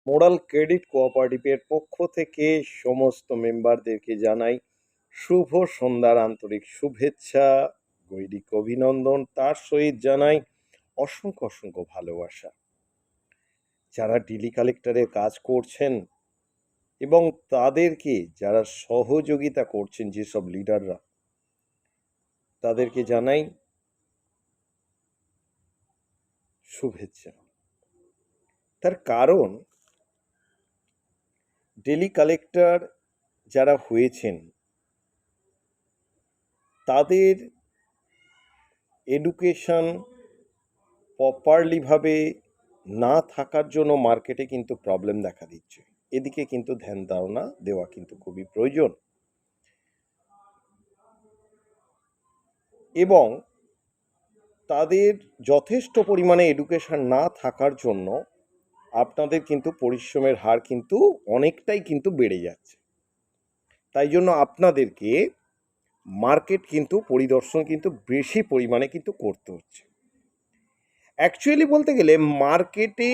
Moral credit কোঅপারেটিভের পক্ষ থেকে সমস্ত মেম্বারদেরকে জানাই শুভ সন্ধ্যার আন্তরিক শুভেচ্ছা, গৈরিক অভিনন্দন। তার সহিত জানাই অসংখ্য অসংখ্য ভালোবাসা। যারা ডেলি কালেক্টরের কাজ করছেন এবং তাদেরকে যারা সহযোগিতা করছেন, যেসব লিডাররা, তাদেরকে জানাই শুভেচ্ছা। তার কারণ ডেলি কালেক্টর যারা হয়েছেন তাদের এডুকেশন প্রপারলিভাবে না থাকার জন্য মার্কেটে কিন্তু প্রবলেম দেখা দিচ্ছে। এদিকে কিন্তু ধ্যান ধারণা দেওয়া কিন্তু খুবই প্রয়োজন। এবং তাদের যথেষ্ট পরিমাণে এডুকেশন না থাকার জন্য আপনাদের কিন্তু পরিশ্রমের হার কিন্তু অনেকটাই কিন্তু বেড়ে যাচ্ছে। তাই জন্য আপনাদেরকে মার্কেট কিন্তু পরিদর্শন কিন্তু বেশি পরিমাণে কিন্তু করতে হচ্ছে। অ্যাকচুয়ালি বলতে গেলে মার্কেটে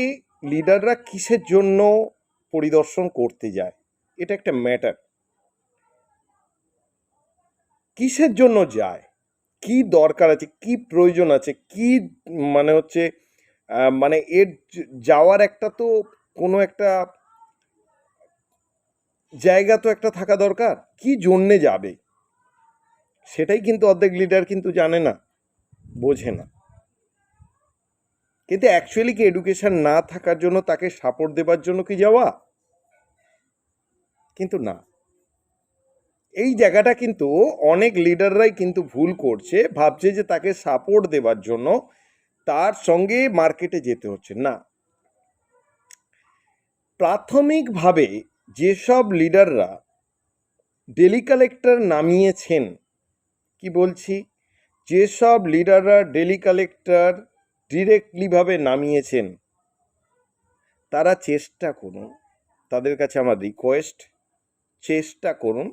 লিডাররা কিসের জন্য পরিদর্শন করতে যায়, এটা একটা ম্যাটার। কিসের জন্য যায়, কি দরকার আছে, কি প্রয়োজন আছে, কি মানে হচ্ছে মানে এর যাওয়ার একটা তো কোনো একটা জায়গা তো একটা থাকা দরকার, কি জন্যে যাবে সেটাই কিন্তু অর্ধেক লিডার কিন্তু জানে না, বোঝে না। কিন্তু অ্যাকচুয়ালি কি এডুকেশন না থাকার জন্য তাকে সাপোর্ট দেবার জন্য কি যাওয়া? কিন্তু না, এই জায়গাটা কিন্তু অনেক লিডাররাই কিন্তু ভুল করছে, ভাবছে যে তাকে সাপোর্ট দেবার জন্য তার সঙ্গে মার্কেটে যেতে হচ্ছে না। প্রাথমিকভাবে যেসব লিডাররা ডেলি কালেক্টর নামিয়েছেন, কি বলছি, যেসব লিডাররা ডেলি কালেক্টর ডিরেক্টলিভাবে নামিয়েছেন, তারা চেষ্টা করুন, তাদের কাছে আমার রিকোয়েস্ট, চেষ্টা করুন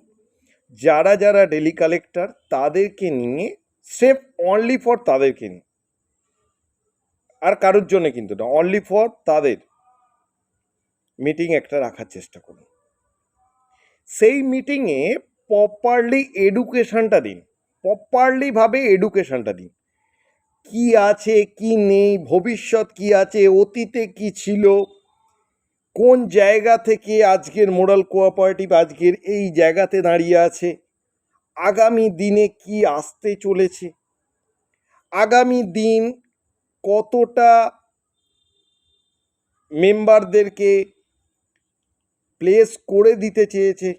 যারা যারা ডেলি কালেক্টর তাদেরকে নিয়ে সেফ অনলি ফর তাদেরকে নিয়ে, আর কারোর জন্য কিন্তু না, অনলি ফর তাদের মিটিং একটা রাখার চেষ্টা করুন। সেই মিটিংয়ে প্রপারলি এডুকেশনটা দিন, প্রপারলিভাবে এডুকেশনটা দিন। কি আছে কি নেই, ভবিষ্যৎ কি আছে, অতীতে কি ছিল, কোন জায়গা থেকে আজকের মোরাল কোঅপারেটিভ আজকের এই জায়গাতে দাঁড়িয়ে আছে, আগামী দিনে কি আসতে চলেছে, আগামী দিন কতটা মেম্বারদেরকে প্লেস করে দিতে চেয়েছে,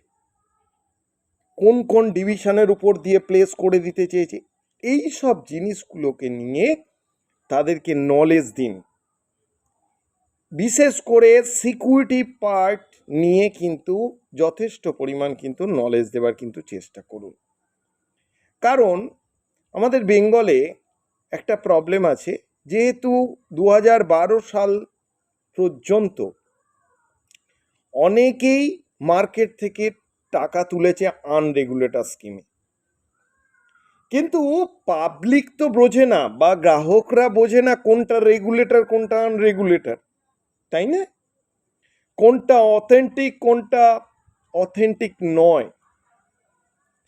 কোন কোন ডিভিশনের উপর দিয়ে প্লেস করে দিতে চেয়েছে, এই সব জিনিসগুলোকে নিয়ে তাদেরকে নলেজ দিন। বিশেষ করে সিকিউরিটি পার্ট নিয়ে কিন্তু যথেষ্ট পরিমাণ কিন্তু নলেজ দেবার কিন্তু চেষ্টা করুন। কারণ আমাদের বেঙ্গলে একটা প্রবলেম আছে, যেহেতু 2012 সাল পর্যন্ত অনেকেই মার্কেট থেকে টাকা তুলেছে আনরেগুলেটর স্কিমে, কিন্তু পাবলিক তো বোঝে না বা গ্রাহকরা বোঝে না কোনটা রেগুলেটর কোনটা আনরেগুলেটর, তাই না? কোনটা অথেন্টিক কোনটা অথেন্টিক নয়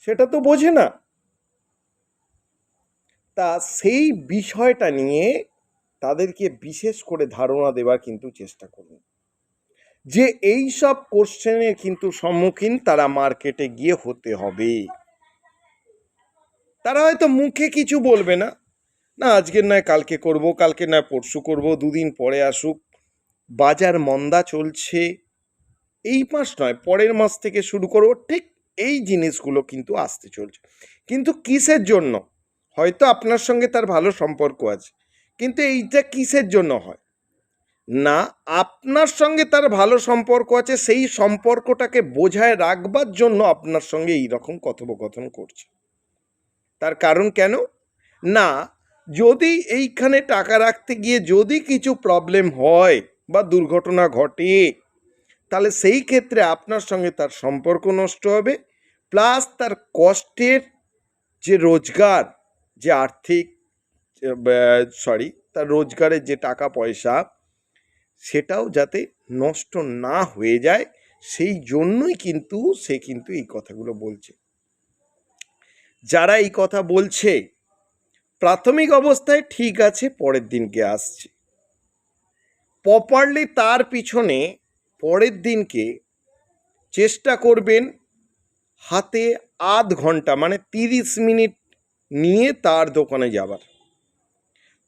সেটা তো বোঝে না। তা সেই বিষয়টা নিয়ে তাদেরকে বিশেষ করে ধারণা দেওয়ার কিন্তু চেষ্টা করুন, যে এই সব কোশ্চেনের কিন্তু সম্মুখীন তারা মার্কেটে গিয়ে হতে হবে। তারা হয়তো মুখে কিছু বলবে না, না আজকের নয় কালকে করব, কালকে নয় পরশু করব, দুদিন পরে আসুক, বাজার মন্দা চলছে, এই মাস নয় পরের মাস থেকে শুরু করব, ঠিক এই জিনিসগুলো কিন্তু আসতে চলছে। কিন্তু কিসের জন্য? হয়তো আপনার সঙ্গে তার ভালো সম্পর্ক আছে, কিন্তু এইটা কিসের জন্য হয় না, আপনার সঙ্গে তার ভালো সম্পর্ক আছে, সেই সম্পর্কটাকে বজায় রাখবার জন্য আপনার সঙ্গে এইরকম কথোপকথন করছে। তার কারণ কেন না, যদি এইখানে টাকা রাখতে গিয়ে যদি কিছু প্রবলেম হয় বা দুর্ঘটনা ঘটে, তাহলে সেই ক্ষেত্রে আপনার সঙ্গে তার সম্পর্ক নষ্ট হবে, প্লাস তার কষ্টের যে রোজগার, যে আর্থিক তার রোজগারের যে টাকা পয়সা, সেটাও যাতে নষ্ট না হয়ে যায়, সেই জন্যই কিন্তু সে কিন্তু এই কথাগুলো বলছে। যারা এই কথা বলছে প্রাথমিক অবস্থায় ঠিক আছে, পরের দিনকে আসছে, প্রপারলি তার পিছনে পরের দিনকে চেষ্টা করবেন হাতে আধ ঘন্টা মানে 30 মিনিট নিয়ে তার দোকানে যাবার।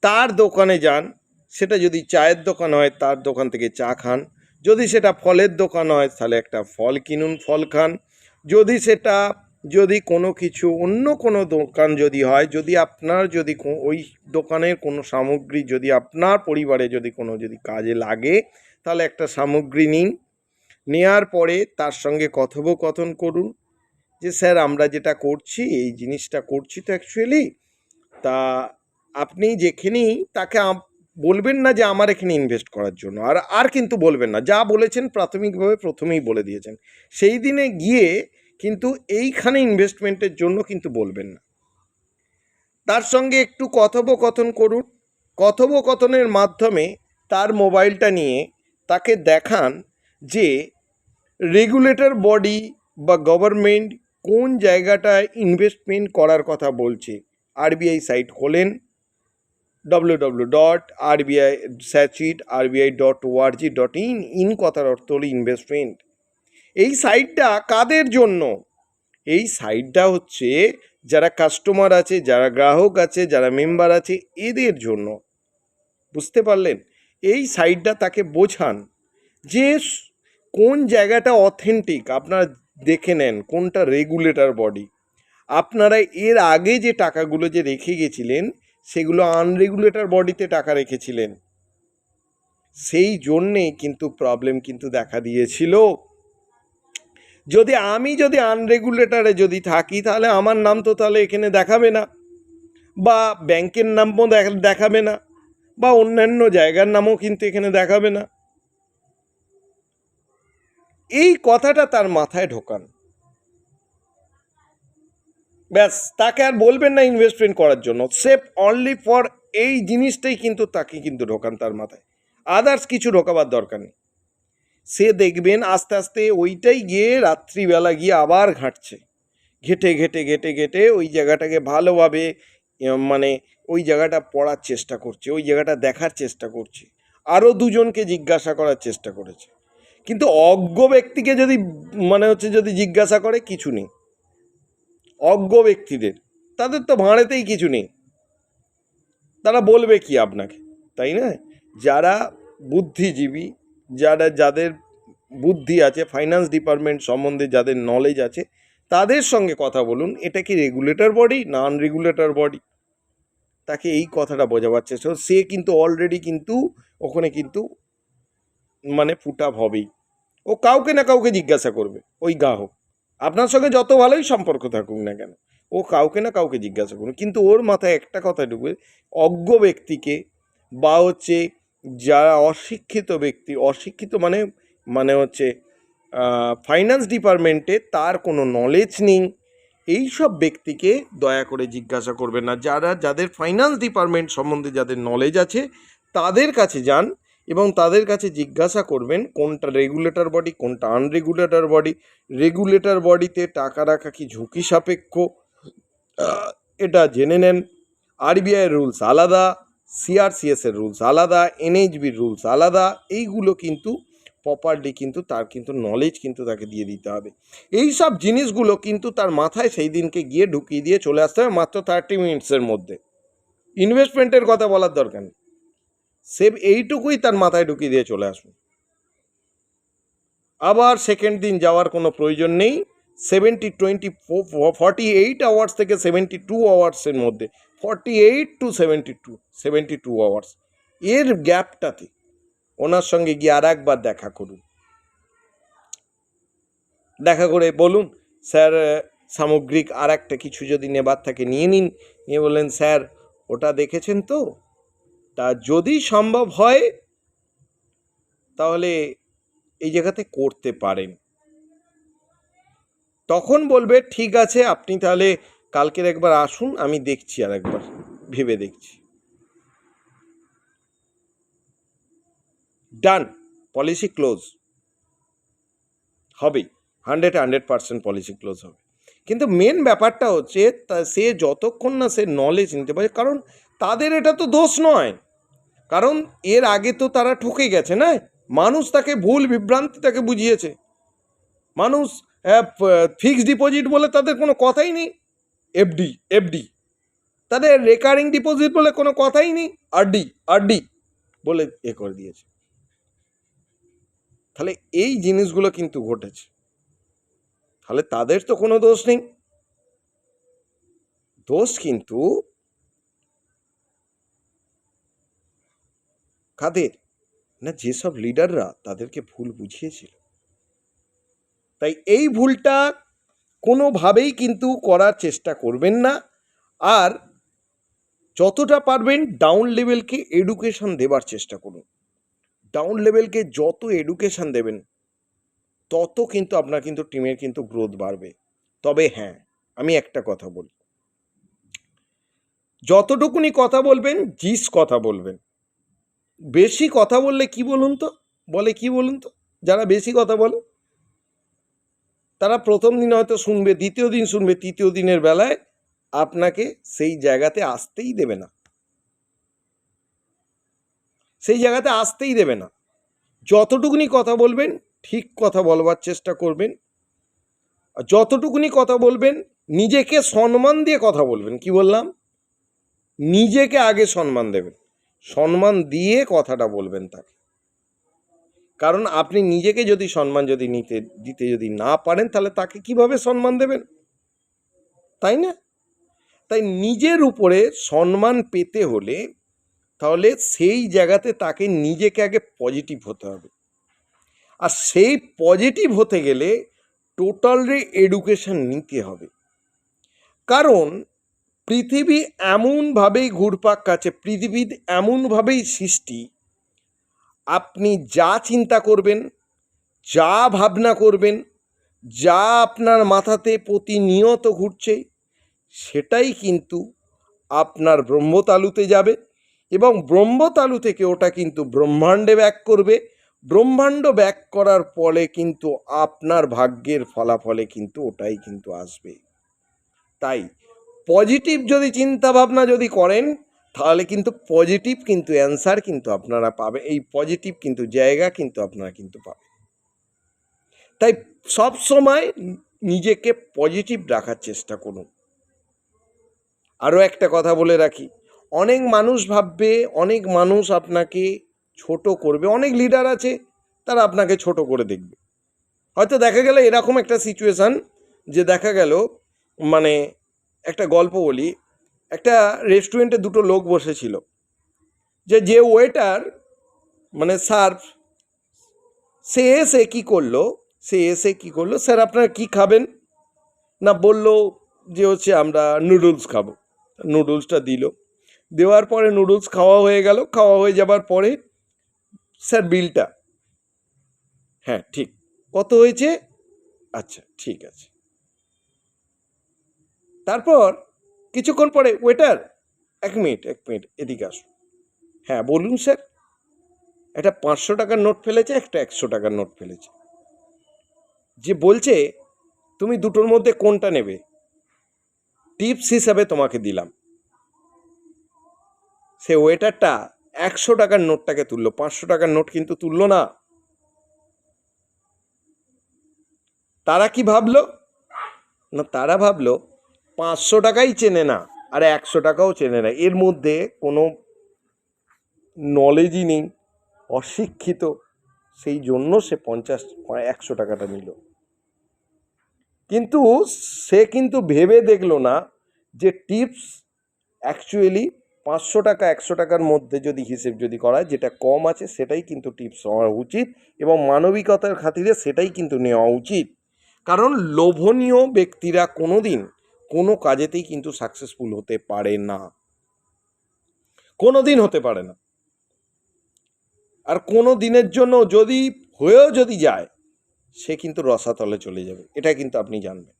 তার দোকানে যান, সেটা যদি চায়ের দোকান হয় তার দোকান থেকে চা খান, যদি সেটা ফলের দোকান হয় তাহলে একটা ফল কিনুন, ফল খান, যদি কোনো কিছু অন্য কোনো দোকান যদি হয়, যদি আপনার যদি ওই দোকানের কোনো সামগ্রী যদি আপনার পরিবারে যদি কোনো যদি কাজে লাগে তাহলে একটা সামগ্রী নিন। নেওয়ার পরে তার সঙ্গে কথোপকথন করুন যে স্যার আমরা যেটা করছি এই জিনিসটা করছি তো অ্যাকচুয়ালি, তা আপনি যেখানেই তাকে বলবেন না যে আমার এখানে ইনভেস্ট করার জন্য, আর কিন্তু বলবেন না, যা বলেছেন প্রাথমিকভাবে প্রথমেই বলে দিয়েছেন, সেই দিনে গিয়ে কিন্তু এইখানে ইনভেস্টমেন্টের জন্য কিন্তু বলবেন না। তার সঙ্গে একটু কথোপকথন করুন, কথোপকথনের মাধ্যমে তার মোবাইলটা নিয়ে তাকে দেখান যে রেগুলেটর বডি বা গভর্নমেন্ট কোন জায়গাটায় ইনভেস্টমেন্ট করার কথা বলছে। আরবিআই সাইট খোলেন, www.rbi/rbi.org.in। ইন কথার অর্থ হলো ইনভেস্টমেন্ট। এই সাইটটা কাদের জন্য? এই সাইটটা হচ্ছে যারা কাস্টমার আছে, যারা গ্রাহক আছে, যারা মেম্বার আছে, এদের জন্য। বুঝতে পারলেন? এই সাইটটা তাকে বোঝান যে কোন জায়গাটা অথেন্টিক, আপনারা দেখে নেন কোনটা রেগুলেটর বডি। আপনারা এর আগে যে টাকাগুলো যে রেখে গেছিলেন সেগুলো আনরেগুলেটর বডিতে টাকা রেখেছিলেন, সেই জন্যে কিন্তু প্রবলেম কিন্তু দেখা দিয়েছিল। যদি আনরেগুলেটরে যদি থাকি তাহলে আমার নাম তো তাহলে এখানে দেখাবে না, বা ব্যাংকের নামও দেখাবে না, বা অন্যান্য জায়গার নামও কিন্তু এখানে দেখাবে না। এই কথাটা তার মাথায় ঢোকান, ব্যাস। তাকে আর বলবেন না ইনভেস্টমেন্ট করার জন্য, সেফ অনলি ফর এই জিনিসটাই কিন্তু তাকে কিন্তু ঢোকান তার মাথায়, আদার্স কিছু ঢোকাবার দরকার নেই। সে দেখবেন আস্তে আস্তে ওইটাই গিয়ে রাত্রিবেলা গিয়ে আবার ঘাঁটছে, ঘেটে ওই জায়গাটাকে ভালোভাবে মানে ওই জায়গাটা পড়ার চেষ্টা করছে, ওই জায়গাটা দেখার চেষ্টা করছে, আরও দুজনকে জিজ্ঞাসা করার চেষ্টা করেছে। কিন্তু অজ্ঞ ব্যক্তিকে যদি যদি জিজ্ঞাসা করে কিছু নেই। অজ্ঞ ব্যক্তিদের তাদের তো ভাঁড়েতেই কিছু নেই, তারা বলবে কি আপনাকে, তাই না? যারা বুদ্ধিজীবী, যাদের বুদ্ধি আছে, ফাইন্যান্স ডিপার্টমেন্ট সম্বন্ধে যাদের নলেজ আছে, তাদের সঙ্গে কথা বলুন, এটা কি রেগুলেটর বডি না আনরেগুলেটর বডি। তাকে এই কথাটা বোঝাবার চেষ্টা, সে কিন্তু অলরেডি কিন্তু ওখানে কিন্তু পুট আপ হবেই। ও কাউকে না কাউকে জিজ্ঞাসা করবে, ওই গ্রাহক আপনার সঙ্গে যত ভালোই সম্পর্ক থাকুক না কেন, ও কাউকে না কাউকে জিজ্ঞাসা করবে। কিন্তু ওর মাথায় একটা কথা ঢুকবে, অজ্ঞ ব্যক্তিকে বা যারা অশিক্ষিত ব্যক্তি, অশিক্ষিত ফাইন্যান্স ডিপার্টমেন্টে তার কোনো নলেজ নেই, এই সব ব্যক্তিকে দয়া করে জিজ্ঞাসা করবেন না। যাদের ফাইন্যান্স ডিপার্টমেন্ট সম্বন্ধে যাদের নলেজ আছে তাদের কাছে যান এবং তাদের কাছে জিজ্ঞাসা করবেন কোনটা রেগুলেটর বডি, কোনটা আনরেগুলেটর বডি। রেগুলেটর বডিতে টাকা রাখা কি ঝুঁকি সাপেক্ষ, এটা জেনে নেন। আরবিআইয়ের রুলস আলাদা, সিআরসিএসের রুলস আলাদা, এনএইচবির রুলস আলাদা। এইগুলো কিন্তু প্রপারলি কিন্তু তার কিন্তু নলেজ কিন্তু তাকে দিয়ে দিতে হবে। এই সব জিনিসগুলো কিন্তু তার মাথায় সেই দিনকে গিয়ে ঢুকিয়ে দিয়ে চলে আসতে হবে মাত্র 30 মিনিটসের মধ্যে। ইনভেস্টমেন্টের কথা বলার দরকার নেই, সেভ এইটুকুই তার মাথায় ঢুকিয়ে দিয়ে চলে আসুন। আবার সেকেন্ড দিন যাওয়ার কোনো প্রয়োজন নেই। 48 আওয়ার্স থেকে 72 আওয়ার্সের মধ্যে, 48 to 72 আওয়ার্স, এর গ্যাপটাতে ওনার সঙ্গে গিয়ে আর একবার দেখা করুন। দেখা করে বলুন, স্যার সামগ্রিক আর একটা কিছু যদি নেবার থাকে নিয়ে নিন। নিয়ে বললেন, স্যার ওটা দেখেছেন তো, তা যদি সম্ভব হয় তাহলে এই জায়গাতে করতে পারেন। তখন বলবে ঠিক আছে, আপনি তাহলে কালকের একবার আসুন, আমি দেখছি, আর একবার ভেবে দেখছি। ডান, পলিসি ক্লোজ হবেই, 100% পলিসি ক্লোজ হবে। কিন্তু মেন ব্যাপারটা হচ্ছে সে যতক্ষণ না সে নলেজ নিতে পারে, কারণ তাদের এটা তো দোষ নয়, কারণ এর আগে তো তারা ঠকে গেছে না, মানুষ তাকে ভুল বিভ্রান্তি তাকে বুঝিয়েছে। মানুষ ফিক্সড ডিপোজিট বলে তাদের কোনো কথাই নেই, এফডি তাদের রেকারিং ডিপোজিট বলে কোনো কথাই নেই, আরডি বলে করে দিয়েছে। তাহলে এই জিনিসগুলো কিন্তু ঘটেছে, তাহলে তাদের তো কোনো দোষ নেই। দোষ কিন্তু কাদের না, যেসব লিডাররা তাদেরকে ভুল বুঝিয়েছিল। তাই এই ভুলটা কোনোভাবেই কিন্তু করার চেষ্টা করবেন না। আর যতটা পারবেন ডাউন লেভেলকে এডুকেশন দেবার চেষ্টা করুন। ডাউন লেভেলকে যত এডুকেশন দেবেন তত কিন্তু আপনার কিন্তু টিমের কিন্তু গ্রোথ বাড়বে। তবে হ্যাঁ, আমি একটা কথা বলি, যতটুকুনি কথা বলবেন জিস কথা বলবেন। বেশি কথা বললে কি বলুন তো, যারা বেশি কথা বলে তারা প্রথম দিন হয়তো শুনবে, দ্বিতীয় দিন শুনবে, তৃতীয় দিনের বেলায় আপনাকে সেই জায়গাতে আসতেই দেবে না। যতটুকুনি কথা বলবেন ঠিক কথা বলবার চেষ্টা করবেন, আর যতটুকুনি কথা বলবেন নিজেকে সম্মান দিয়ে কথা বলবেন। কি বললাম? নিজেকে আগে সম্মান দেবেন, সম্মান দিয়ে কথাটা বলবেন তাকে। কারণ আপনি নিজেকে যদি সম্মান দিতে যদি না পারেন, তাহলে তাকে কিভাবে সম্মান দেবেন, তাই না? তাই নিজের উপরে সম্মান পেতে হলে তাহলে সেই জায়গাতে তাকে নিজেকে আগে পজিটিভ হতে হবে। আর সেই পজিটিভ হতে গেলে টোটালি এডুকেশন নিতে হবে। কারণ পৃথিবী এমনভাবেই ঘুরপাক খাচ্ছে, পৃথিবী এমনভাবেই সৃষ্টি, আপনি যা চিন্তা করবেন, যা ভাবনা করবেন, যা আপনার মাথাতে প্রতিনিয়ত ঘুরছে, সেটাই কিন্তু আপনার ব্রহ্মতালুতে যাবে, এবং ব্রহ্মতালু থেকে ওটা কিন্তু ব্রহ্মাণ্ডে ব্যাক করবে। ব্রহ্মাণ্ড ব্যাক করার ফলে কিন্তু আপনার ভাগ্যের ফলাফলে কিন্তু ওটাই কিন্তু আসবে। তাই পজিটিভ যদি চিন্তা ভাবনা যদি করেন, তাহলে কিন্তু পজিটিভ কিন্তু অ্যান্সার কিন্তু আপনারা পাবে, এই পজিটিভ কিন্তু জায়গা কিন্তু আপনারা কিন্তু পাবেন। তাই সব সময় নিজেকে পজিটিভ রাখার চেষ্টা করুন। আরও একটা কথা বলে রাখি, অনেক মানুষ ভাববে, অনেক মানুষ আপনাকে ছোট করবে, অনেক লিডার আছে তারা আপনাকে ছোট করে দেখবে। হয়তো দেখা গেল এরকম একটা সিচুয়েশান, যে দেখা গেল, মানে একটা গল্প বলি, একটা রেস্টুরেন্টে দুটো লোক বসেছিল, যে ওয়েটার মানে সার্ভ, সে এসে কী করলো, স্যার আপনারা কি খাবেন না, বললো যে হচ্ছে আমরা নুডলস খাবো। নুডলসটা দেওয়ার পরে নুডলস খাওয়া হয়ে গেল, খাওয়া হয়ে যাবার পরে স্যার বিলটা, হ্যাঁ ঠিক, কত হয়েছে, আচ্ছা ঠিক আছে। তারপর কিছুক্ষণ পরে ওয়েটার, এক মিনিট এদিকে আসুন, হ্যাঁ বলুন স্যার, একটা 500 টাকার নোট ফেলেছে, একটা 100 টাকার নোট ফেলেছে, যে বলছে তুমি দুটোর মধ্যে কোনটা নেবে, টিপস হিসাবে তোমাকে দিলাম। সে ওয়েটারটা 100 টাকার নোটটাকে তুললো, 500 টাকার নোট কিন্তু তুললো না। তারা কি ভাবলো না, তারা ভাবলো 500 টাকাই চেনে না আর 100 টাকাও চেনে না, এর মধ্যে কোনো নলেজই নেই, অশিক্ষিত, সেই জন্য সে 100 টাকাটা নিল। কিন্তু সে কিন্তু ভেবে দেখলো না যে টিপস অ্যাকচুয়ালি 500 টাকা 100 টাকার মধ্যে যদি হিসেব যদি করা, যেটা কম আছে সেটাই কিন্তু টিপস হওয়া উচিত, এবং মানবিকতার খাতিরে সেটাই কিন্তু নেওয়া উচিত। কারণ লোভনীয় ব্যক্তিরা কোনো দিন কোনো কাজেতেই কিন্তু সাকসেসফুল হতে পারে না, কোনো দিন হতে পারে না। আর কোনো দিনের জন্য যদি যায়, সে কিন্তু রসাতলে চলে যাবে, এটা কিন্তু আপনি জানবেন।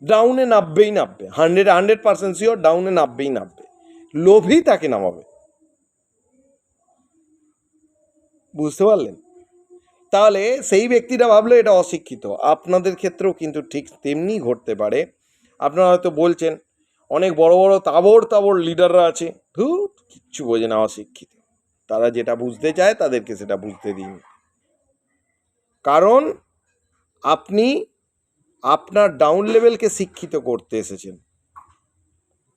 ডাউনে নামবেই, 100% শিওর ডাউনে নামবেই। লোভই তাকে নামাবে, বুঝতে পারলেন? তাহলে সেই ব্যক্তিরা ভাবলো এটা অশিক্ষিত। আপনাদের ক্ষেত্রেও কিন্তু ঠিক তেমনি ঘটতে পারে। আপনারা হয়তো বলছেন অনেক বড় বড় তাবড় তাবড় লিডাররা আছে, ধুর কিচ্ছু বোঝে না, অশিক্ষিত। তারা যেটা বুঝতে চায় তাদেরকে সেটা বুঝতে দিন। কারণ আপনি আপনার ডাউন লেভেলকে শিক্ষিত করতে এসেছেন,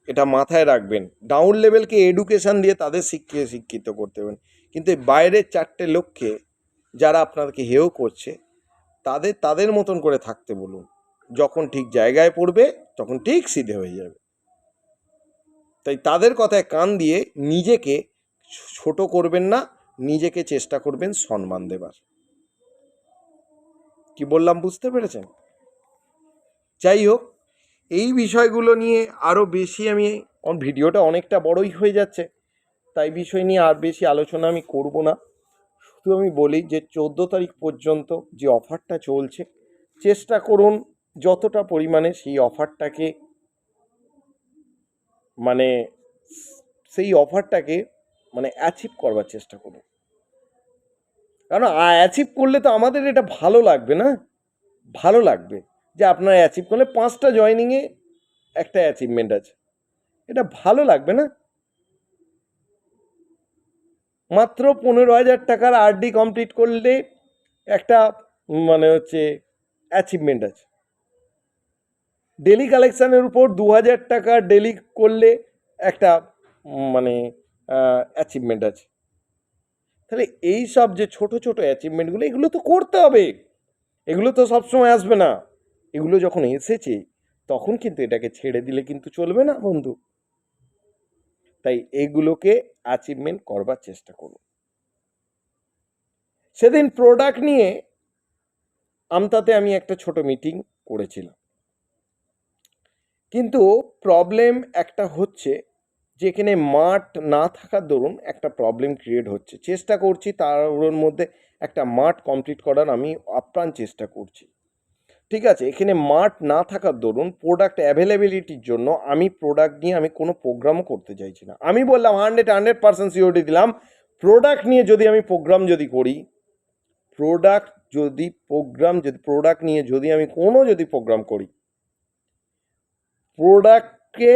এটা মাথায় রাখবেন। ডাউন লেভেলকে এডুকেশন দিয়ে তাদের শিক্ষিত করতে হবে, কিন্তু বাইরের 4টে লোককে যারা আপনাদেরকে হেয় করছে তাদের মতন করে থাকতে বলুন। যখন ঠিক জায়গায় পড়বে তখন ঠিক সিধে হয়ে যাবে। তাই তাদের কথায় কান দিয়ে নিজেকে ছোট করবেন না, নিজেকে চেষ্টা করবেন সম্মান দেবার। কি বললাম বুঝতে পেরেছেন? যাই হোক, এই বিষয়গুলো নিয়ে আরও বেশি ভিডিওটা অনেকটা বড়ই হয়ে যাচ্ছে, তাই বিষয় নিয়ে আর বেশি আলোচনা আমি করব না। শুধু আমি বলি যে 14 তারিখ পর্যন্ত যে অফারটা চলছে, চেষ্টা করুন যতটা পরিমাণে সেই অফারটাকে অ্যাচিভ করবার চেষ্টা করুন। কারণ অ্যাচিভ করলে তো আমাদের এটা ভালো লাগবে না, ভালো লাগবে যে আপনারা অ্যাচিভ করলে 5টা জয়েনিংয়ে একটা অ্যাচিভমেন্ট আছে, এটা ভালো লাগবে না। মাত্র 15,000 টাকার আরডি কমপ্লিট করলে একটা অ্যাচিভমেন্ট আছে। ডেলি কালেকশানের উপর 2,000 টাকা ডেলি করলে একটা অ্যাচিভমেন্ট আছে। তাহলে এই সব যে ছোট ছোট অ্যাচিভমেন্টগুলো, এগুলো তো করতে হবে, এগুলো তো সবসময় আসবে না। এগুলো যখন এসেছে তখন কিন্তু এটাকে ছেড়ে দিলে কিন্তু চলবে না বন্ধু। তাই এগুলোকে অ্যাচিভমেন্ট করবার চেষ্টা করুন। সেদিন প্রোডাক্ট নিয়ে আমতাতে আমি একটা ছোট মিটিং করেছিলাম, কিন্তু প্রবলেম একটা হচ্ছে যেখানে মাঠ না থাকার দরুন একটা প্রবলেম ক্রিয়েট হচ্ছে। চেষ্টা করছি তার মধ্যে একটা মাঠ কমপ্লিট করার, আমি আপ্রাণ চেষ্টা করছি, ঠিক আছে। এখানে মাঠ না থাকার দরুন প্রোডাক্ট অ্যাভেলেবিলিটির জন্য আমি প্রোডাক্ট নিয়ে আমি কোনো প্রোগ্রামও করতে চাইছি না। আমি বললাম 100% সিওরিটি দিলাম, প্রোডাক্ট নিয়ে যদি আমি প্রোগ্রাম করি, প্রোডাক্ট নিয়ে যদি আমি কোনো প্রোগ্রাম করি, প্রোডাক্টকে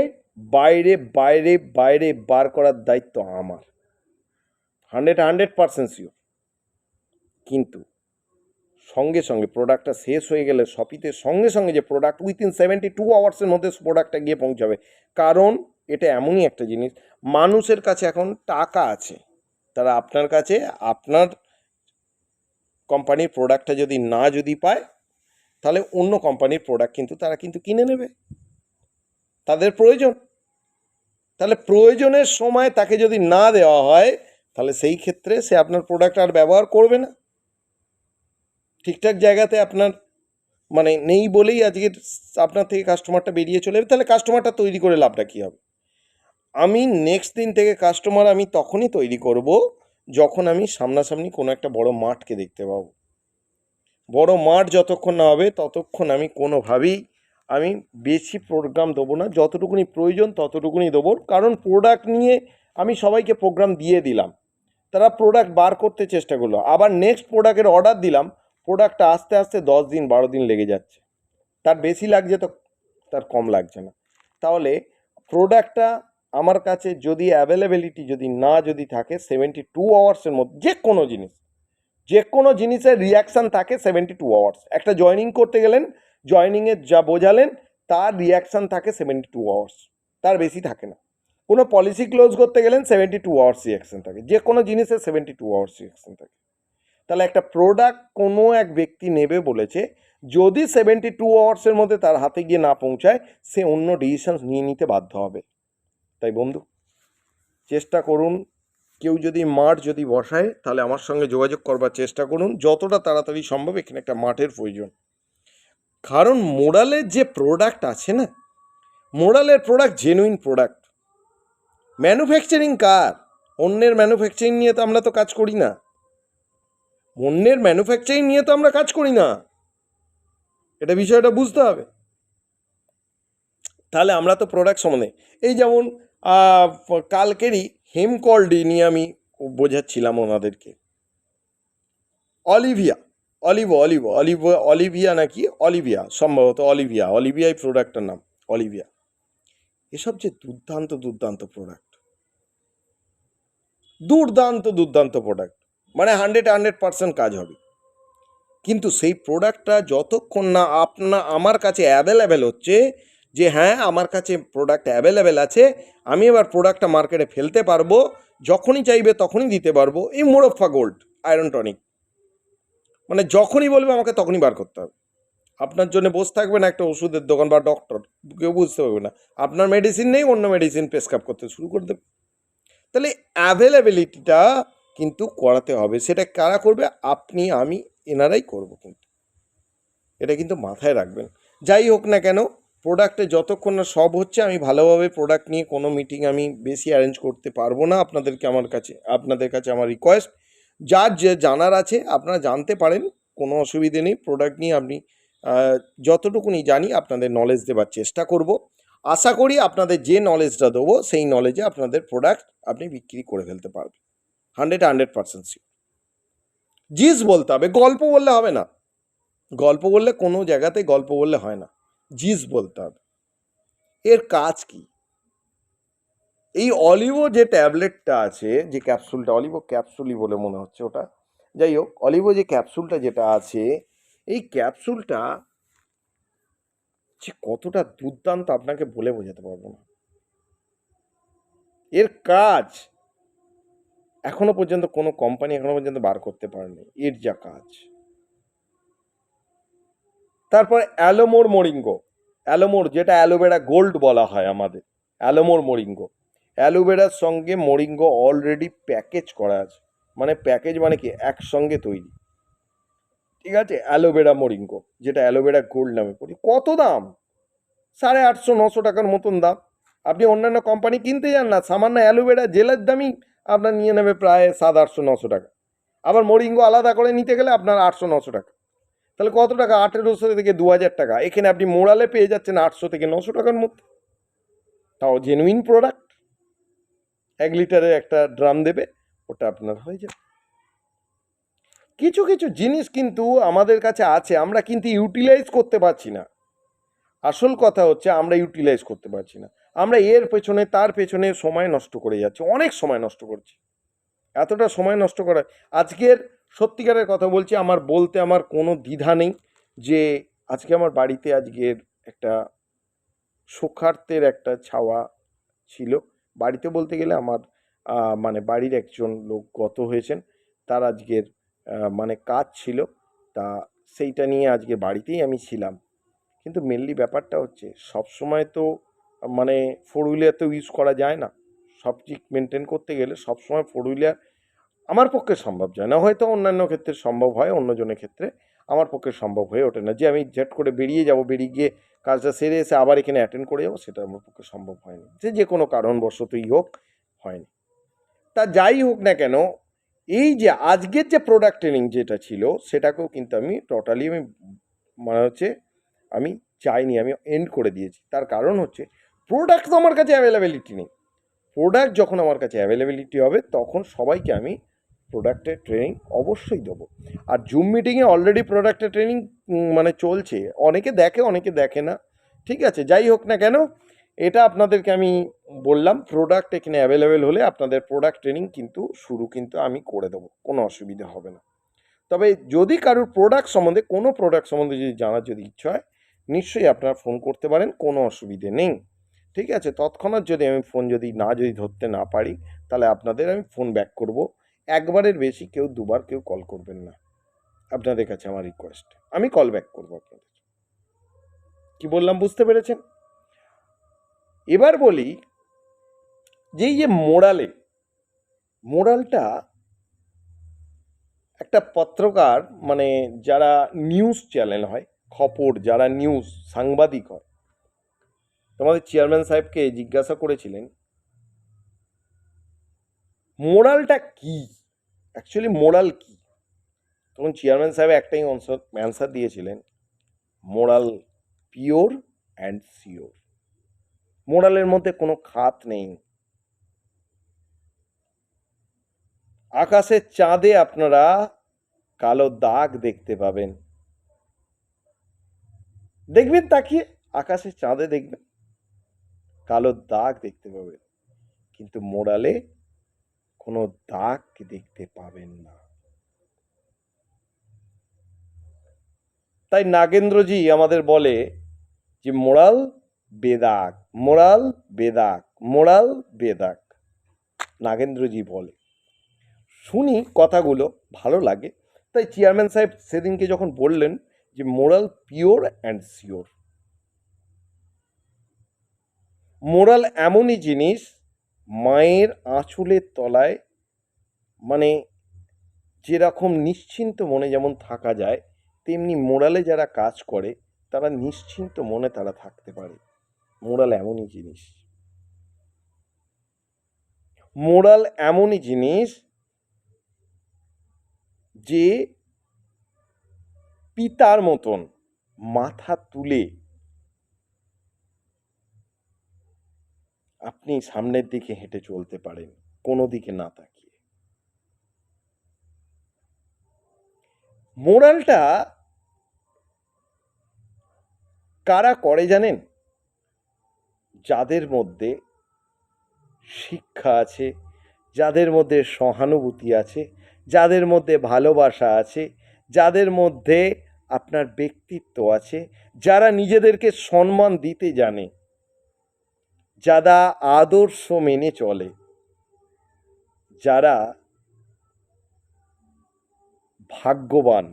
বাইরে বাইরে বাইরে বার করার দায়িত্ব আমার, 100% শিওর। কিন্তু সঙ্গে সঙ্গে প্রোডাক্টটা শেষ হয়ে গেলে শপিতে সঙ্গে সঙ্গে যে প্রোডাক্ট উইথিন 72 আওয়ার্সের মধ্যে প্রোডাক্টটা গিয়ে পৌঁছাবে। কারণ এটা এমনই একটা জিনিস, মানুষের কাছে এখন টাকা আছে, তারা আপনার কাছে আপনার কোম্পানির প্রোডাক্টটা যদি পায়, তাহলে অন্য কোম্পানির প্রোডাক্ট কিন্তু তারা কিনে নেবে, তাদের প্রয়োজন। তাহলে প্রয়োজনের সময় তাকে যদি না দেওয়া হয়, তাহলে সেই ক্ষেত্রে সে আপনার প্রোডাক্ট আর ব্যবহার করবে না। ঠিকঠাক জায়গাতে আপনার নেই বলেই আজকের আপনার থেকে কাস্টমারটা বেরিয়ে চলে যাবে, তাহলে কাস্টমারটা তৈরি করে লাভটা কী হবে? আমি নেক্সট দিন থেকে কাস্টমার আমি তখনই তৈরি করব যখন আমি সামনাসামনি কোনো একটা বড় মাঠকে দেখতে পাবো। বড় মাঠ যতক্ষণ না হবে ততক্ষণ আমি কোনোভাবেই বেশি প্রোগ্রাম দেবো না, যতটুকুনি প্রয়োজন ততটুকুনি দেবো। কারণ প্রোডাক্ট নিয়ে আমি সবাইকে প্রোগ্রাম দিয়ে দিলাম, তারা প্রোডাক্ট বার করতে চেষ্টা করলো, আবার নেক্সট প্রোডাক্টের অর্ডার দিলাম, প্রোডাক্টটা আস্তে আস্তে 10 দিন 12 দিন লেগে যাচ্ছে, তার বেশি লাগছে তো তার কম লাগছে না। তাহলে প্রোডাক্টটা আমার কাছে যদি অ্যাভেলেবিলিটি যদি থাকে 72 আওয়ার্সের মধ্যে যে কোনো জিনিসের রিয়াকশান থাকে 72 আওয়ার্স। একটা জয়েনিং করতে গেলেন, জয়েনিংয়ে যা বোঝালেন তার রিয়াকশান থাকে 72 আওয়ার্স, তার বেশি থাকে না। কোনো পলিসি ক্লোজ করতে গেলেন 72 আওয়ার্স রিয়াকশান থাকে, যে কোনো জিনিসের 72 আওয়ার্স রিয়াকশান থাকে। তাহলে একটা প্রোডাক্ট কোনো এক ব্যক্তি নেবে বলেছে, যদি 72 আওয়ার্সের মধ্যে তার হাতে গিয়ে না পৌঁছায়, সে অন্য ডিসিশন নিতে বাধ্য হবে। তাই বন্ধু, চেষ্টা করুন, কেউ মাঠ বসায় তাহলে আমার সঙ্গে যোগাযোগ করবার চেষ্টা করুন, যতটা তাড়াতাড়ি সম্ভব। এখানে একটা মাঠের প্রয়োজন, কারণ মোরালের যে প্রোডাক্ট আছে না, মোরালের প্রোডাক্ট জেনুইন প্রোডাক্ট। ম্যানুফ্যাকচারিং কার? অন্যের ম্যানুফ্যাকচারিং নিয়ে তো আমরা কাজ করি না, এটা বিষয়টা বুঝতে হবে। তাহলে আমরা তো প্রোডাক্ট সম্বন্ধে, এই যেমন কালকেরই হেমকল ডি নিয়ে আমি বোঝাচ্ছিলাম ওনাদেরকে, অলিভিয়া অলিভিয়া নাকি অলিভিয়া, সম্ভবত অলিভিয়াই প্রোডাক্টটার নাম, অলিভিয়া। এসব যে দুর্দান্ত দুর্দান্ত প্রোডাক্ট, দুর্দান্ত প্রোডাক্ট, মানে 100% কাজ হবে। কিন্তু সেই প্রোডাক্টটা যতক্ষণ না আমার কাছে অ্যাভেলেবেল হচ্ছে, যে হ্যাঁ আমার কাছে প্রোডাক্ট অ্যাভেলেবেল আছে, আমি এবার প্রোডাক্টটা মার্কেটে ফেলতে পারবো, যখনই চাইবে তখনই দিতে পারবো, এই মোরফা গোল্ড আয়রন টনিক, মানে যখনই বলবে আমাকে তখনই বার করতে হবে। আপনার জন্য বসে থাকবে না একটা ওষুধের দোকান বা ডক্টর, কেউ বুঝতে পারবে না, আপনার মেডিসিন নেই, অন্য মেডিসিন প্রেসক্রাইব করতে শুরু করে দেবে। তাহলে অ্যাভেলেবিলিটিটা কিন্তু করাতে হবে। সেটা কারা করবে? আপনি, আমি, এনারাই করব। কিন্তু এটা কিন্তু মাথায় রাখবেন। যাই হোক না কেন, প্রোডাক্টে যতক্ষণ না সব হচ্ছে, আমি ভালোভাবে প্রোডাক্ট নিয়ে কোনো মিটিং আমি বেশি অ্যারেঞ্জ করতে পারবো না। আপনাদের কাছে আমার রিকোয়েস্ট, যার যে জানার আছে আপনারা জানতে পারেন, কোনো অসুবিধে নেই। প্রোডাক্ট নিয়ে আপনি যতটুকুনি জানি আপনাদের নলেজ দেওয়ার চেষ্টা করব। আশা করি আপনাদের যে নলেজটা দেবো সেই নলেজে আপনাদের প্রোডাক্ট আপনি বিক্রি করে ফেলতে পারবেন। 100% শিওর। জিস বলতে হবে, গল্প বললে হবে না। গল্প বললে কোনো জায়গাতে গল্প বললে হয় না, জিস বলতে হবে। এর কাজ কি? এই অলিভো যে ট্যাবলেটটা আছে, যে ক্যাপসুলটা, অলিভো ক্যাপসুলই বলে মনে হচ্ছে ওটা, যাই হোক, অলিভো যে ক্যাপসুলটা যেটা আছে, এই ক্যাপসুলটা যে কতটা দুর্দান্ত আপনাকে বলে বোঝাতে পারবো না। এর কাজ এখনো পর্যন্ত কোনো কোম্পানি এখনো পর্যন্ত বার করতে পারেনি, এর যা কাজ। তারপর অ্যালোমোর মোরিঙ্গো, অ্যালোমোর যেটা অ্যালোভেরা গোল্ড বলা হয় আমাদের, অ্যালোমোর মোরিঙ্গো, অ্যালোভেরার সঙ্গে মোরিঙ্গো অলরেডি প্যাকেজ করা আছে। মানে প্যাকেজ মানে কি, একসঙ্গে তৈরি, ঠিক আছে? অ্যালোভেরা মোরিঙ্গো, যেটা অ্যালোভেরা গোল্ড নামে পড়ি, কত দাম? 850-900 টাকার মতন দাম। আপনি অন্যান্য কোম্পানি কিনতে যান না, সামান্য অ্যালোভেরা জেলের দামই আপনার নিয়ে নেবে প্রায় 700-800-900 টাকা। আবার মোরিঙ্গো আলাদা করে নিতে গেলে আপনার 800-900 টাকা। তাহলে কত টাকা? 1800 থেকে 2000 টাকা। এখানে আপনি মোড়ালে পেয়ে যাচ্ছেন 800 থেকে 900 টাকার মধ্যে, তাও জেনুইন প্রোডাক্ট। 1 লিটারের একটা ড্রাম দেবে, ওটা আপনার হয়ে যাবে। কিছু কিছু জিনিস কিন্তু আমাদের কাছে আছে, আমরা কিন্তু ইউটিলাইজ করতে পারছি না। আসল কথা হচ্ছে আমরা ইউটিলাইজ করতে পারছি না। আমরা এর পেছনে তার পেছনে সময় নষ্ট করে যাচ্ছি, অনেক সময় নষ্ট করছি। এতটা সময় নষ্ট করা, আজকের সত্যিকারের কথা বলছি, আমার বলতে আমার কোনো দ্বিধা নেই যে আজকে আমার বাড়িতে আজকের একটা শোকার্তের একটা ছাওয়া ছিল। বাড়িতে বলতে গেলে আমার মানে বাড়ির একজন লোক গত হয়েছেন, তার আজকের মানে কাজ ছিল, তা সেইটা নিয়ে আজকে বাড়িতেই আমি ছিলাম। কিন্তু মেনলি ব্যাপারটা হচ্ছে, সবসময় তো মানে ফোর হুইলার তো ইউজ করা যায় না। সব দিক মেনটেন করতে গেলে সবসময় ফোর হুইলার আমার পক্ষে সম্ভব যায় না। হয়তো অন্যান্য ক্ষেত্রে সম্ভব হয়, অন্যজনের ক্ষেত্রে আমার পক্ষে সম্ভব হয়ে ওঠে না যে আমি ঝট করে বেরিয়ে যাব, বেরিয়ে গিয়ে কাজটা সেরে এসে আবার এখানে অ্যাটেন্ড করে যাবো, সেটা আমার পক্ষে সম্ভব হয়নি, যে কোনো কারণবশতই হোক, হয়নি। তা যাই হোক না কেন, এই যে আজকের যে প্রোডাক্ট ট্রেনিং যেটা ছিল, সেটাকেও কিন্তু আমি টোটালি আমি মানে হচ্ছে আমি চাইনি, আমি এন্ড করে দিয়েছি। তার কারণ হচ্ছে প্রোডাক্ট তো আমার কাছে অ্যাভেলেবিলিটি নেই। প্রোডাক্ট যখন আমার কাছে অ্যাভেলেবিলিটি হবে, তখন সবাইকে আমি প্রোডাক্টের ট্রেনিং অবশ্যই দেবো। আর জুম মিটিংয়ে অলরেডি প্রোডাক্টের ট্রেনিং মানে চলছে, অনেকে দেখে অনেকে দেখে না, ঠিক আছে? যাই হোক না কেন, এটা আপনাদেরকে আমি বললাম, প্রোডাক্ট এখানে অ্যাভেলেবেল হলে আপনাদের প্রোডাক্ট ট্রেনিং কিন্তু শুরু কিন্তু আমি করে দেবো, কোনো অসুবিধা হবে না। তবে যদি কারোর কোনো প্রোডাক্ট সম্বন্ধে যদি জানার যদি ইচ্ছা হয়, নিশ্চয়ই আপনারা ফোন করতে পারেন, কোনো অসুবিধে নেই, ঠিক আছে? তৎক্ষণাৎ যদি আমি ফোন যদি ধরতে না পারি, তাহলে আপনাদের আমি ফোন ব্যাক করব। একবারের বেশি কেউ দুবার কেউ কল করবেন না, আপনাদের কাছে আমার রিকোয়েস্ট। আমি কল ব্যাক করবো আপনাদের। কি বললাম বুঝতে পেরেছেন? এবার বলি যে এই যে মোরালটা একটা পত্রকার, মানে যারা নিউজ চ্যানেল হয়, যারা নিউজ সাংবাদিক হয়, তোমাদের চেয়ারম্যান সাহেবকে জিজ্ঞাসা করেছিলেন মোরালটা কি, অ্যাকচুয়ালি মোরাল কি? তখন চেয়ারম্যান সাহেব একটাই অ্যান্সার দিয়েছিলেন, মোরাল পিওর অ্যান্ড সিওর। মোরালের মধ্যে কোনো খাত নেই। আকাশের চাঁদে আপনারা কালো দাগ দেখতে পাবেন। দেখবেন তাকিয়ে আকাশে, চাঁদে দেখবেন কালো দাগ দেখতে পাবেন, কিন্তু মোড়ালে কোনো দাগ দেখতে পাবেন না। তাই নাগেন্দ্রজি আমাদের বলে যে মোড়াল বেদাগ, মোড়াল বেদাগ, মোড়াল বেদাগ। নাগেন্দ্রজি বলে, শুনি কথাগুলো ভালো লাগে। তাই চেয়ারম্যান সাহেব সেদিনকে যখন বললেন যে moral pure and sure. Moral এমনই জিনিস, মায়ের আঁচলের তলায় মানে যেরকম নিশ্চিন্ত মনে যেমন থাকা যায়, তেমনি মোরালে যারা কাজ করে তারা নিশ্চিন্ত মনে তারা থাকতে পারে। মোরাল এমনই জিনিস, মোরাল এমনই জিনিস যে পিতার মতন মাথা তুলে আপনি সামনের দিকে হেঁটে চলতে পারেন, কোনো দিকে না তাকিয়ে। মোরালটা কারা করে জানেন? যাদের মধ্যে শিক্ষা আছে, যাদের মধ্যে সহানুভূতি আছে, যাদের মধ্যে ভালোবাসা আছে, যাদের মধ্যে আপনার ব্যক্তিত্ব আছে, যারা নিজেদেরকে সম্মান দিতে জানে, যারা আদর্শ মেনে চলে, যারা ভাগ্যবান,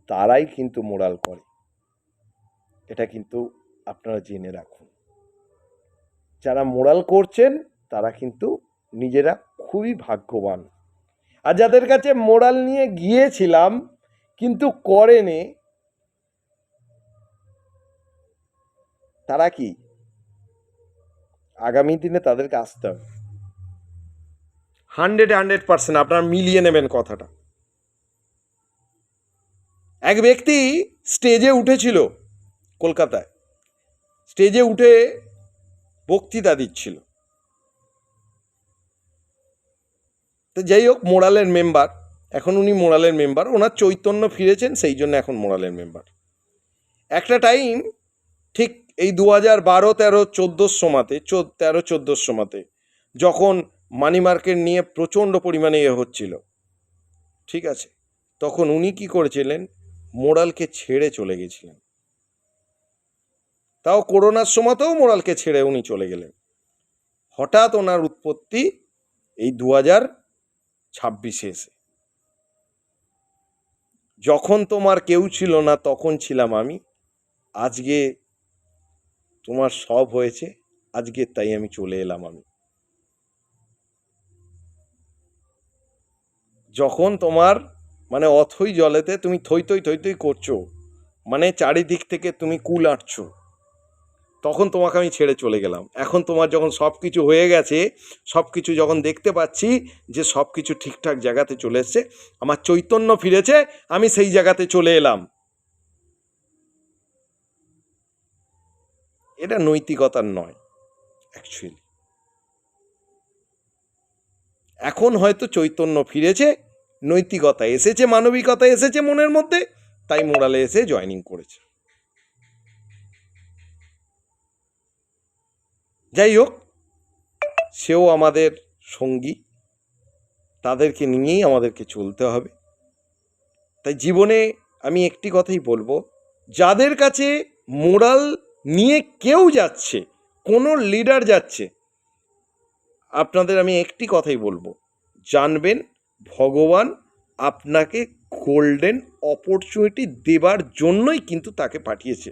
তারাই কিন্তু মোরাল করে। এটা কিন্তু আপনারা জেনে রাখুন। যারা মোরাল করছেন তারা কিন্তু নিজেরা খুবই ভাগ্যবান। আর যাদের কাছে মোরাল নিয়ে গিয়েছিলাম কিন্তু করেনি, তারা কি আগামী দিনে তাদেরকে আসতে হবে। 100% আপনারা মিলিয়ে নেবেন কথাটা। এক ব্যক্তি স্টেজে উঠেছিল কলকাতায়, স্টেজে উঠে বক্তৃতা দিচ্ছিল। তো যাই হোক, মোরালের মেম্বার, এখন উনি মোরালের মেম্বার, ওনার চৈতন্য ফিরেছেন, সেই জন্য এখন মোরালের মেম্বার। একটা টাইম ঠিক এই 2012-13-14 সময়তে 13-14 সময়তে যখন মানি মার্কেট নিয়ে প্রচণ্ড পরিমাণে হচ্ছিল, ঠিক আছে, তখন উনি কি করেছিলেন, মোরালকে ছেড়ে চলে গেছিলেন। তাও করোনার সময়তেও মোরালকে ছেড়ে উনি চলে গেলেন। হঠাৎ ওনার উৎপত্তি এই 2026 এসে, যখন তোমার কেউ ছিল না তখন ছিলাম আমি, আজকে তোমার সব হয়েছে, আজকে তাই আমি চলে এলাম আমি। যখন তোমার মানে অথই জলেতে তুমি থই থই করছো, মানে চারিদিক থেকে তুমি কুল আঁটছো, তখন তোমাকে আমি ছেড়ে চলে গেলাম। এখন তোমার যখন সব কিছু হয়ে গেছে, সব কিছু যখন দেখতে পাচ্ছি যে সব কিছু ঠিকঠাক জায়গাতে চলে এসছে, আমার চৈতন্য ফিরেছে, আমি সেই জায়গাতে চলে এলাম। এটা নৈতিকতার নয় অ্যাকচুয়ালি। এখন হয়তো চৈতন্য ফিরেছে, নৈতিকতা এসেছে, মানবিকতা এসেছে মনের মধ্যে, তাই মোরালে এসে জয়েনিং করেছে। যাই হোক, সেও আমাদের সঙ্গী, তাদেরকে নিয়েই আমাদেরকে চলতে হবে। তাই জীবনে আমি একটি কথাই বলবো, যাদের কাছে মোরাল নিয়ে কেউ যাচ্ছে, কোনো লিডার যাচ্ছে, আপনাদের আমি একটি কথাই বলবো, জানবেন ভগবান আপনাকে গোল্ডেন অপরচুনিটি দেবার জন্যই কিন্তু তাকে পাঠিয়েছে।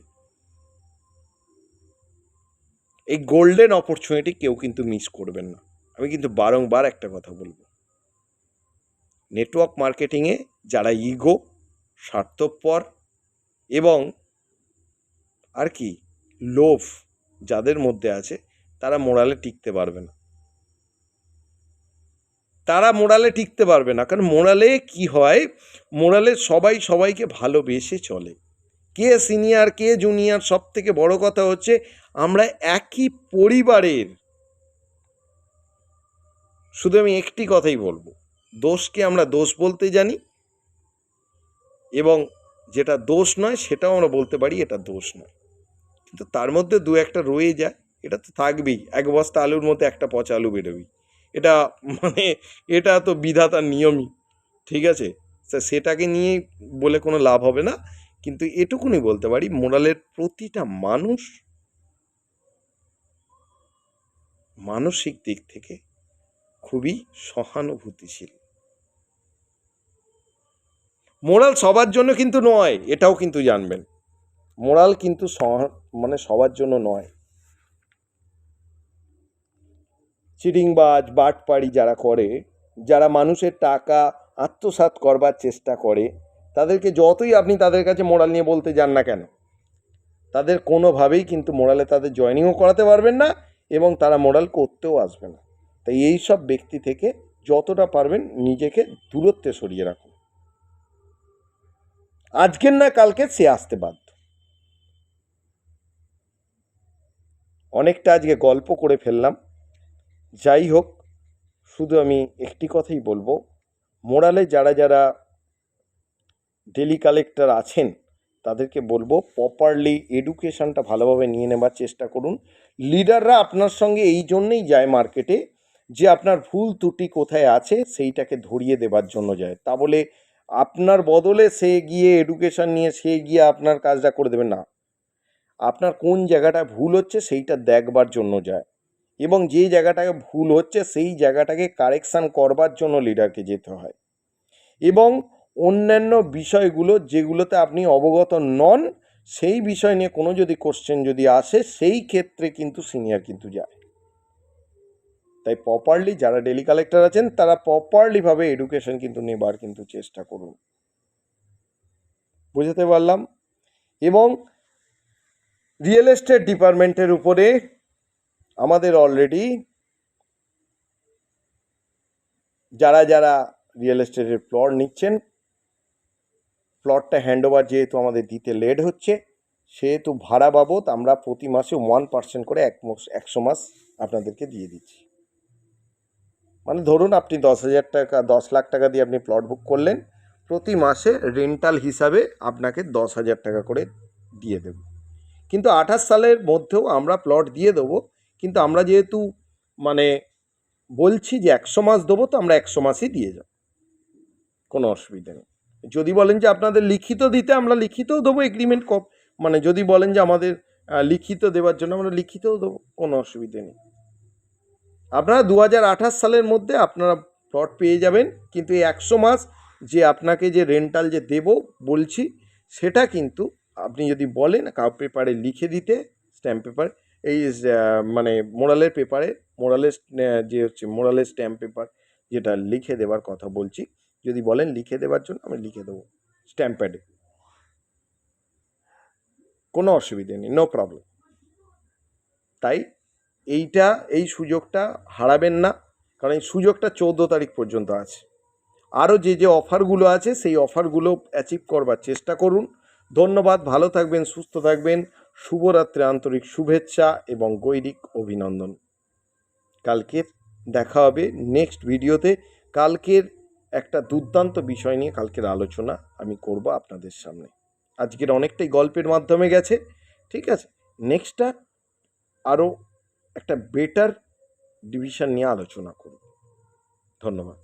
এই গোল্ডেন অপরচুনিটি কেউ কিন্তু মিস করবেন না। আমি কিন্তু বারংবার একটা কথা বলবো, নেটওয়ার্ক মার্কেটিংয়ে যারা ইগো, স্বার্থপর এবং আর কি লোভ যাদের মধ্যে আছে, তারা মোরালে টিকতে পারবে না। তারা মোরালে টিকতে পারবে না, কারণ মোরালে কি হয়, মোরালে সবাই সবাইকে ভালোবেসে চলে। কে সিনিয়র কে জুনিয়র, সব থেকে বড় কথা হচ্ছে আমরা একই পরিবারের। শুধু আমি একটি কথাই বলবো, দোষকে আমরা দোষ বলতে জানি, এবং যেটা দোষ নয় সেটাও আমরা বলতে পারি এটা দোষ নয়, কিন্তু তার মধ্যে দু একটা রয়ে যায়, এটা তো থাকবেই। এক বস্তা আলুর মধ্যে একটা পচা আলু বেরোবেই, এটা মানে এটা তো বিধাতার নিয়মই, ঠিক আছে? সেটাকে নিয়ে বলে কোনো লাভ হবে না, কিন্তু এটুকুনি বলতে পারি মোরালের প্রতিটা মানুষ মানসিক দিক থেকে খুবই সহানুভূতিশীল। মোরাল সবার জন্য কিন্তু নয়, এটাও কিন্তু জানবেন, মোরাল কিন্তু মানে সবার জন্য নয়। চিটিংবাজ বাটপাড়ি যারা করে, যারা মানুষের টাকা আত্মসাৎ করবার চেষ্টা করে, তাদেরকে যতই আপনি তাদের কাছে মোরাল নিয়ে বলতে যান না কেন, তাদের কোনোভাবেই কিন্তু মোরালে তাদের জয়েনিংও করাতে পারবেন না এবং তারা মোরাল করতেও আসবে না। তাই এই সব ব্যক্তি থেকে যতটা পারবেন নিজেকে দূরত্বে সরিয়ে রাখুন। আজকের না কালকে সে আসতে বাধ্য। অনেকটা আজকে গল্প করে ফেললাম, যাই হোক, শুধু আমি একটি কথাই বলবো, মোরালে যারা যারা ডেলি কালেক্টর আছেন তাদেরকে বলবো প্রপারলি এডুকেশনটা ভালোভাবে নিয়ে নেবার চেষ্টা করুন। লিডাররা আপনার সঙ্গে এই জন্যেই যায় মার্কেটে যে আপনার ভুল ত্রুটি কোথায় আছে সেইটাকে ধরিয়ে দেবার জন্য যায়, তা বলে আপনার বদলে সে গিয়ে এডুকেশন নিয়ে সে গিয়ে আপনার কাজটা করে দেবে না। আপনার কোন জায়গাটা ভুল হচ্ছে সেইটা দেখবার জন্য যায়, এবং যে জায়গাটাকে ভুল হচ্ছে সেই জায়গাটাকে কারেকশান করবার জন্য লিডারকে যেতে হয়। এবং অন্যান্য বিষয়গুলো যেগুলোতে আপনি অবগত নন সেই বিষয় নিয়ে কোনো যদি কোশ্চেন যদি আসে সেই ক্ষেত্রে কিন্তু সিনিয়র কিন্তু যায়। তাই প্রপারলি যারা ডেলি কালেক্টর আছেন তারা প্রপারলিভাবে এডুকেশন কিন্তু নেবার কিন্তু চেষ্টা করুন। বুঝতে পারলাম। এবং রিয়েল এস্টেট ডিপার্টমেন্টের উপরে আমাদের অলরেডি যারা যারা রিয়েল এস্টেটের প্লট নিচ্ছেন, প্লটটা হ্যান্ডওভার যেহেতু আমাদের দিতে লেট হচ্ছে, সেহেতু ভাড়া বাবদ আমরা প্রতি মাসে 1% করে 100 মাস আপনাদেরকে দিয়ে দিচ্ছি। মানে ধরুন আপনি 10,000 টাকা 10 লাখ টাকা দিয়ে আপনি প্লট বুক করলেন, প্রতি মাসে রেন্টাল হিসাবে আপনাকে 10,000 টাকা করে দিয়ে দেব। কিন্তু 28 সালের মধ্যেও আমরা প্লট দিয়ে দেবো, কিন্তু আমরা যেহেতু মানে বলছি যে 100 মাস দেবো, তো আমরা 100 মাসই দিয়ে যাব, কোনো অসুবিধা নেই। যদি বলেন যে আপনাদের লিখিত দিতে, আমরা লিখিতও দেবো এগ্রিমেন্ট মানে যদি বলেন যে আমাদের লিখিত দেওয়ার জন্য আমরা লিখিতও দেবো, কোনো অসুবিধে নেই। আপনারা 2028 সালের মধ্যে আপনারা প্লট পেয়ে যাবেন, কিন্তু এই 100 মাস যে আপনাকে যে রেন্টাল যে দেব বলছি সেটা কিন্তু আপনি যদি বলেন কাউ পেপারে লিখে দিতে, স্ট্যাম্প পেপার এই মানে মোরালের পেপারে, মোরালের যে হচ্ছে মোরালের স্ট্যাম্প পেপার যেটা লিখে দেওয়ার কথা বলছি, যদি বলেন লিখে দেওয়ার জন্য আমি লিখে দেবো স্ট্যাম্প প্যাডে, কোনো অসুবিধে নেই, নো প্রবলেম। তাই এই সুযোগটা হারাবেন না, কারণ এই সুযোগটা 14 তারিখ পর্যন্ত আছে। আরও যে যে অফারগুলো আছে সেই অফারগুলো অ্যাচিভ করবার চেষ্টা করুন। ধন্যবাদ, ভালো থাকবেন, সুস্থ থাকবেন, শুভরাত্রি, আন্তরিক শুভেচ্ছা এবং গৈরিক অভিনন্দন। কালকের দেখা হবে নেক্সট ভিডিওতে। কালকের একটা দুর্দান্ত বিষয় নিয়ে কালকের আলোচনা আমি করব আপনাদের সামনে। আজকের অনেকটাই গল্পের মাধ্যমে গেছে, ঠিক আছে? নেক্সটটা আরও একটা বেটার ডিভিশন নিয়ে আলোচনা করব। ধন্যবাদ।